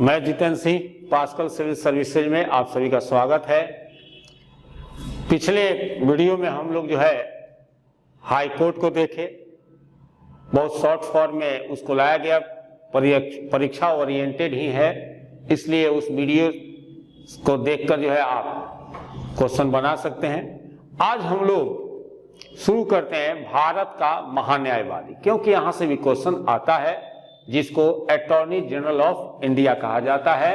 मैं Jitendra Singh, Pascal civil services में आप सभी का स्वागत है। पिछले वीडियो में हम लोग जो है हाई कोर्ट को देखे, बहुत शॉर्ट फॉर्म में उसको लाया गया, परीक्षा ओरिएंटेड ही है, इसलिए उस वीडियो को देखकर जो है आप क्वेश्चन बना सकते हैं। आज हम लोग शुरू करते हैं भारत का महान्यायवादी, क्योंकि यहां से भी क्वेश्चन आता है, जिसको अटॉर्नी जनरल ऑफ इंडिया कहा जाता है,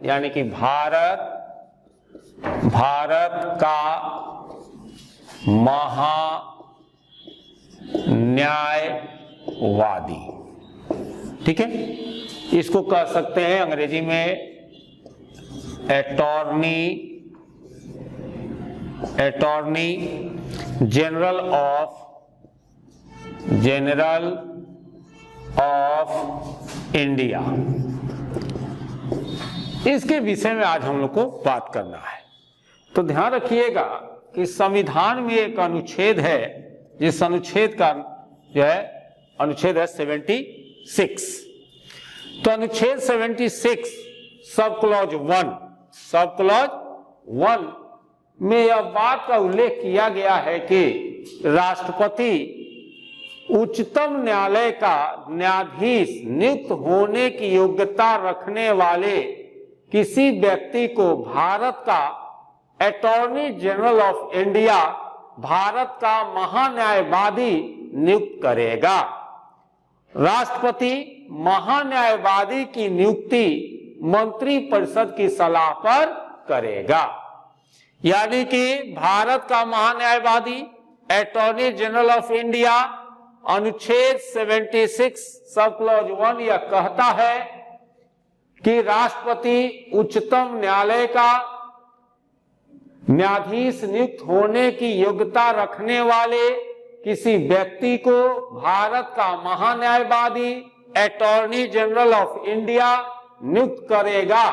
यानी कि भारत का महान्यायवादी। ठीक है, इसको कह सकते हैं अंग्रेजी में अटॉर्नी जनरल ऑफ इंडिया। इसके विषय में आज हम लोग को बात करना है। तो ध्यान रखिएगा कि संविधान में एक अनुच्छेद है, जिस अनुच्छेद का जो है अनुच्छेद है 76। तो अनुच्छेद 76 सब क्लॉज 1 में यह बात का उल्लेख किया गया है कि राष्ट्रपति उच्चतम न्यायालय का न्यायाधीश नियुक्त होने की योग्यता रखने वाले किसी व्यक्ति को भारत का attorney general of India, Bharat का महान्यायवादी नियुक्त करेगा। राष्ट्रपति महान्यायवादी की नियुक्ति मंत्रिपरिषद की सलाह पर करेगा, यानी कि भारत का महान्यायवादी अटॉर्नी जनरल ऑफ इंडिया अनुच्छेद 76 सब क्लॉज 1 यह कहता है कि राष्ट्रपति उच्चतम न्यायालय का न्यायाधीश नियुक्त होने की योग्यता रखने वाले किसी व्यक्ति को भारत का महान्यायवादी अटॉर्नी जनरल ऑफ इंडिया नियुक्त करेगा,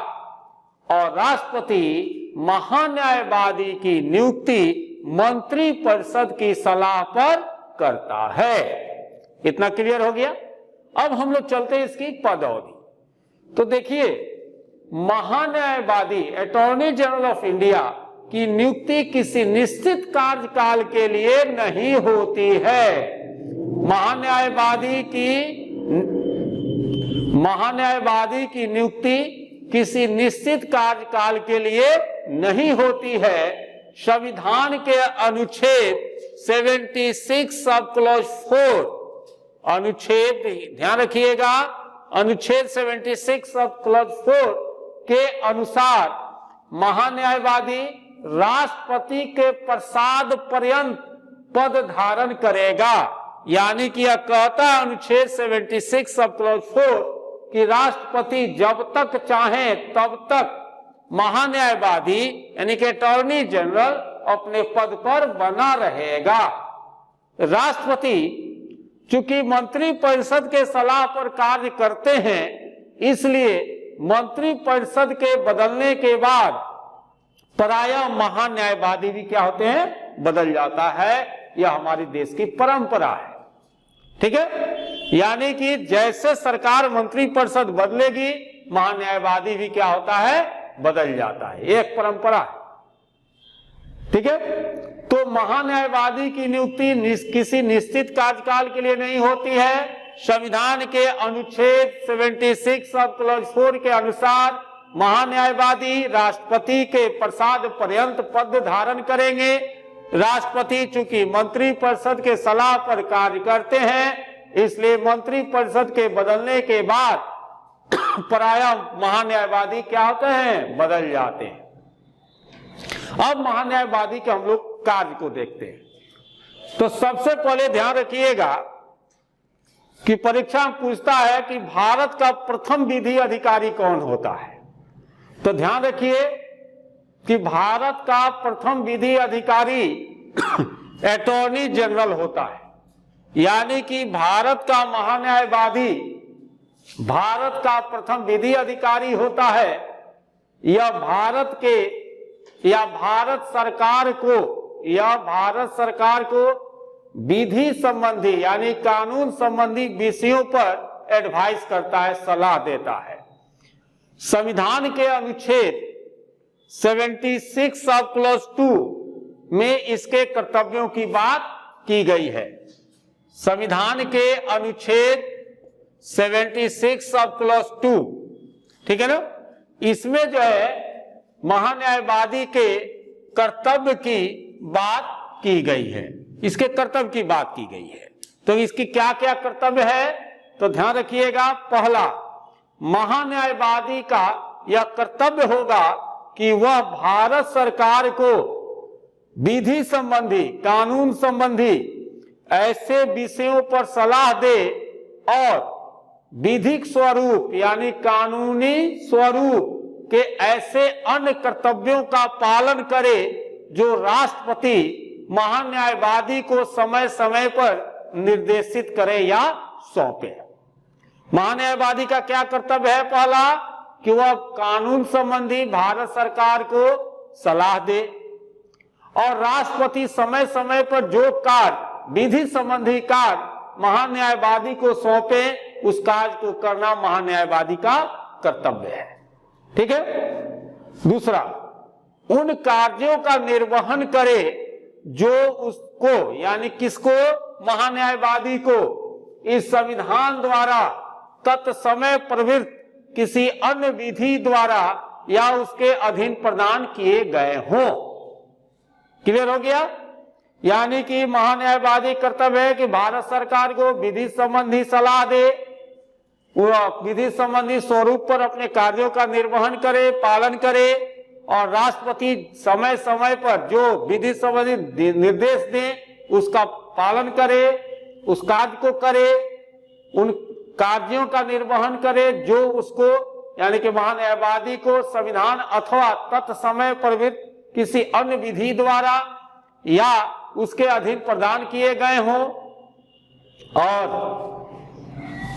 और राष्ट्रपति महान्यायवादी की नियुक्ति मंत्रिपरिषद की सलाह पर करता है। इतना क्लियर हो गया। अब हम लोग चलते हैं इसकी पदौली। तो देखिए, महान्यायवादी अटॉर्नी जनरल ऑफ इंडिया की नियुक्ति किसी निश्चित कार्यकाल के लिए नहीं होती है। महान्यायवादी की नियुक्ति किसी निश्चित कार्यकाल के लिए नहीं होती है। संविधान के अनुच्छेद 76 सब क्लॉज 4, अनुच्छेद ध्यान रखिएगा, अनुच्छेद 76 सब क्लॉज 4 के अनुसार महान्यायवादी राष्ट्रपति के प्रसाद पर्यंत पद धारण करेगा। यानी कि यह कहता है अनुच्छेद 76 सब क्लॉज 4 कि राष्ट्रपति जब तक चाहे तब तक महान्यायवादी यानी कि अटॉर्नी जनरल अपने पद पर बना रहेगा। राष्ट्रपति चूंकि मंत्रिपरिषद के सलाह पर कार्य करते हैं, इसलिए मंत्रिपरिषद के बदलने के बाद प्रायः महान्यायवादी भी क्या होते हैं, बदल जाता है। यह हमारे देश की परंपरा है। ठीक है, यानी कि जैसे सरकार मंत्रिपरिषद बदलेगी, महान्यायवादी भी क्या होता है, बदल जाता है। एक परंपरा है। ठीक है, तो महान्यायवादी की नियुक्ति किसी निश्चित कार्यकाल के लिए नहीं होती है। संविधान के अनुच्छेद 76 सब क्लॉज 4 के अनुसार महान्यायवादी राष्ट्रपति के प्रसाद पर्यंत पद धारण करेंगे। राष्ट्रपति चूंकि मंत्रिपरिषद के सलाह पर कार्य करते हैं, इसलिए मंत्रिपरिषद के बदलने के बाद प्रायः महान्यायवादी क्या होते हैं, बदल जाते हैं। अब महान्यायवादी के हम लोग कार्य को देखते हैं। तो सबसे पहले ध्यान रखिएगा कि परीक्षा में पूछता है कि भारत का प्रथम विधि अधिकारी कौन होता है। तो ध्यान रखिए कि भारत का प्रथम विधि अधिकारी अटॉर्नी जनरल होता है, यानी कि भारत का महान्यायवादी भारत का प्रथम विधि अधिकारी होता है। यह भारत सरकार को विधि संबंधी यानी कानून संबंधी विषयों पर एडवाइस करता है, सलाह देता है। संविधान के अनुच्छेद 76 सब क्लॉज 2 में इसके कर्तव्यों की बात की गई है। संविधान के अनुच्छेद 76 सब क्लॉज 2, ठीक है ना, इसमें जो है महान्यायवादी के कर्तव्य की बात की गई है, इसके कर्तव्य की बात की गई है। तो इसकी क्या क्या कर्तव्य है तो ध्यान रखिएगा। पहला, महान्यायवादी का यह कर्तव्य होगा कि वह भारत सरकार को विधि संबंधी, कानून संबंधी ऐसे विषयों पर सलाह दे और विधिक स्वरूप यानी कानूनी स्वरूप के ऐसे अन्य कर्तव्यों का पालन करे जो राष्ट्रपति महान्यायवादी को समय समय पर निर्देशित करे या सौंपे। महान्यायवादी का क्या कर्तव्य है? पहला, कि वह कानून संबंधी भारत सरकार को सलाह दे और राष्ट्रपति समय समय पर जो कार्य, विधि संबंधी कार्य महान्यायवादी को सौंपे, उस कार्य को करना महान्यायवादी का कर्तव्य है। ठीक है। दूसरा, उन कार्यों का निर्वहन करे जो उसको यानी किसको, महान्यायवादी को इस संविधान द्वारा तत्समय प्रवृत्त किसी अन्य विधि द्वारा या उसके अधीन प्रदान किए गए हों। क्लियर हो गया? यानी कि महान्यायवादी कर्तव्य है कि भारत सरकार को विधि संबंधी सलाह दे, वह विधि संबंधी स्वरूप पर अपने कार्यों का निर्वहन करे, पालन करे और राष्ट्रपति समय समय पर जो विधि संबंधी निर्देश दे उसका पालन करे, उस कार्य को करे, उन कार्यों का निर्वहन करे जो उसको यानी कि महान्यायवादी को संविधान अथवा तत्समय प्रवृत्त किसी अन्य विधि द्वारा या उसके अधीन प्रदान किए गए हों। और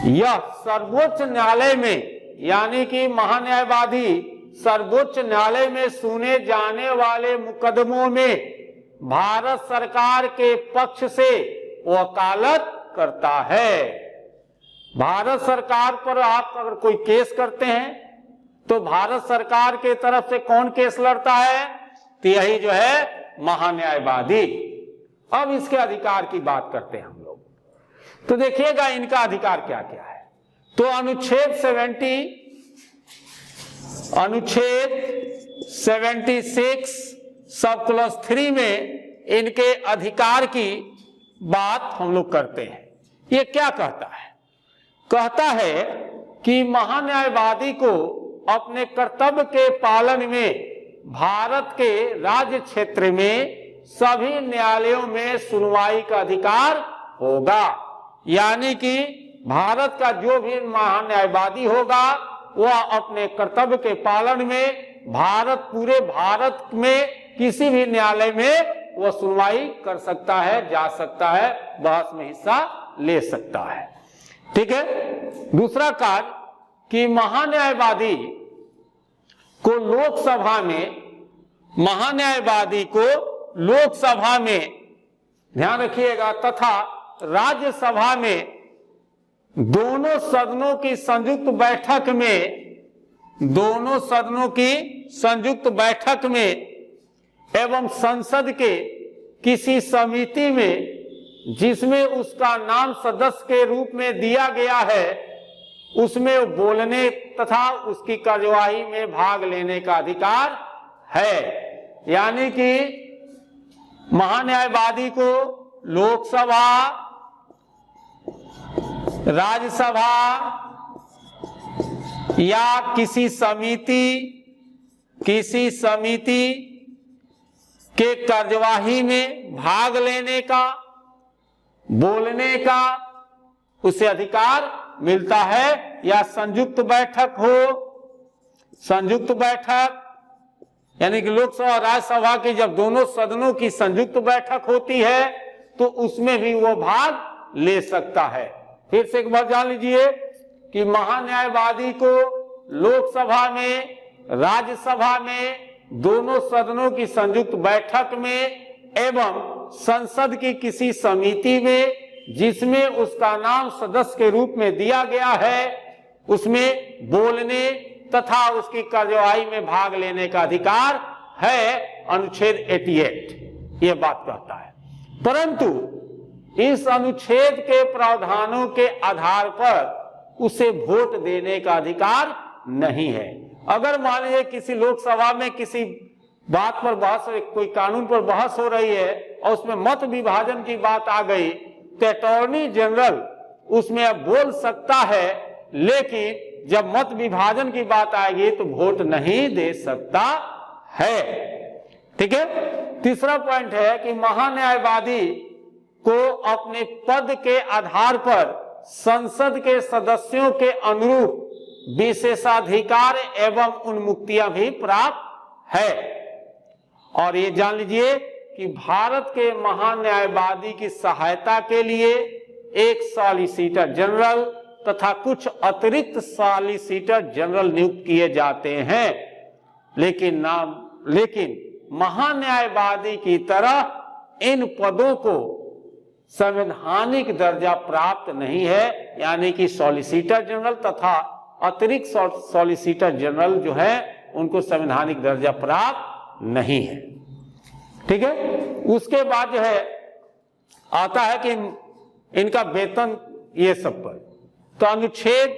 यह सर्वोच्च न्यायालय में यानी कि महान्यायवादी सर्वोच्च न्यायालय में सुने जाने वाले मुकदमों में भारत सरकार के पक्ष से वकालत करता है। भारत सरकार पर आप अगर कोई केस करते हैं तो भारत सरकार के तरफ से कौन केस लड़ता है? तो यही जो है महान्यायवादी। अब इसके अधिकार की बात करते हैं हम लोग। तो देखिएगा इनका अधिकार क्या क्या है। तो अनुच्छेद 76 सब क्लॉज 3 में इनके अधिकार की बात हम लोग करते हैं। ये क्या कहता है? कहता है कि महान्यायवादी को अपने कर्तव्य के पालन में भारत के राज्य क्षेत्र में सभी न्यायालयों में सुनवाई का अधिकार होगा। यानी कि भारत का जो भी महान्यायवादी होगा वह अपने कर्तव्य के पालन में पूरे भारत में किसी भी न्यायालय में वह सुनवाई कर सकता है, जा सकता है, बहस में हिस्सा ले सकता है। ठीक है। दूसरा कार्य कि महान्यायवादी को लोकसभा में ध्यान रखिएगा तथा राज्यसभा में दोनों सदनों की संयुक्त बैठक में एवं संसद के किसी समिति में जिसमें उसका नाम सदस्य के रूप में दिया गया है उसमें बोलने तथा उसकी कार्यवाही में भाग लेने का अधिकार है। यानी कि महान्यायवादी को लोकसभा, राज्यसभा या किसी समिति के कार्यवाही में भाग लेने का, बोलने का उसे अधिकार मिलता है। या संयुक्त बैठक यानी कि लोकसभा और राज्यसभा की जब दोनों सदनों की संयुक्त बैठक होती है तो उसमें भी वो भाग ले सकता है। फिर से एक बार जान लीजिए कि महान्यायवादी को लोकसभा में, राज्यसभा में, दोनों सदनों की संयुक्त बैठक में एवं संसद की किसी समिति में जिसमें उसका नाम सदस्य के रूप में दिया गया है उसमें बोलने तथा उसकी कार्यवाही में भाग लेने का अधिकार है, अनुच्छेद 88 ये बात कहता है। परंतु इस अनुच्छेद के प्रावधानों के आधार पर उसे वोट देने का अधिकार नहीं है। अगर मान लीजिए किसी लोकसभा में किसी बात पर बहस, कोई कानून पर बहस हो रही है और उसमें मत विभाजन की बात आ गई, तो अटॉर्नी जनरल उसमें अब बोल सकता है, लेकिन जब मत विभाजन की बात आएगी तो वोट नहीं दे सकता है। ठीक है। तीसरा पॉइंट है कि महान्यायवादी को अपने पद के आधार पर संसद के सदस्यों के अनुरूप विशेषाधिकार एवं उन्मुक्तियां भी प्राप्त है। और ये जान लीजिए कि भारत के महान्यायवादी की सहायता के लिए एक सॉलिसिटर जनरल तथा कुछ अतिरिक्त सॉलिसिटर जनरल नियुक्त किए जाते हैं, लेकिन महान्यायवादी की तरह इन पदों को संवैधानिक दर्जा प्राप्त नहीं है, यानी कि सॉलिसिटर जनरल तथा अतिरिक्त सॉलिसिटर जनरल जो है उनको संवैधानिक दर्जा प्राप्त नहीं है। ठीक है। उसके बाद जो है आता है कि इनका वेतन ये सब पर, तो अनुच्छेद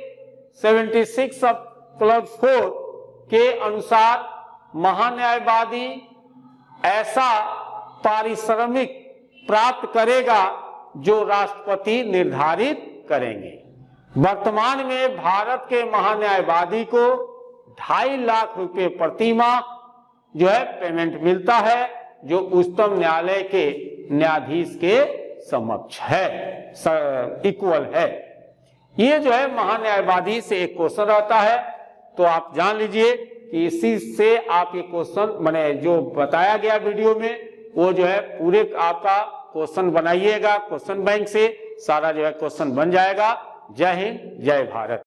76 ऑफ क्लॉज 4 के अनुसार महान्यायवादी ऐसा पारिश्रमिक प्राप्त करेगा जो राष्ट्रपति निर्धारित करेंगे। वर्तमान में भारत के महान्यायवादी को 2.5 लाख रुपए प्रति माह जो है पेमेंट मिलता है, जो उच्चतम न्यायालय के न्यायाधीश के समक्ष है, इक्वल है। ये जो है महान्यायवादी से एक क्वेश्चन रहता है, तो आप जान लीजिए कि इसी से आप ये क्वेश्चन मैंने जो बताया गया वीडियो में वो जो है पूरे आपका क्वेश्चन बनाइएगा, क्वेश्चन बैंक से सारा जो है क्वेश्चन बन जाएगा। जय हिंद, जय भारत।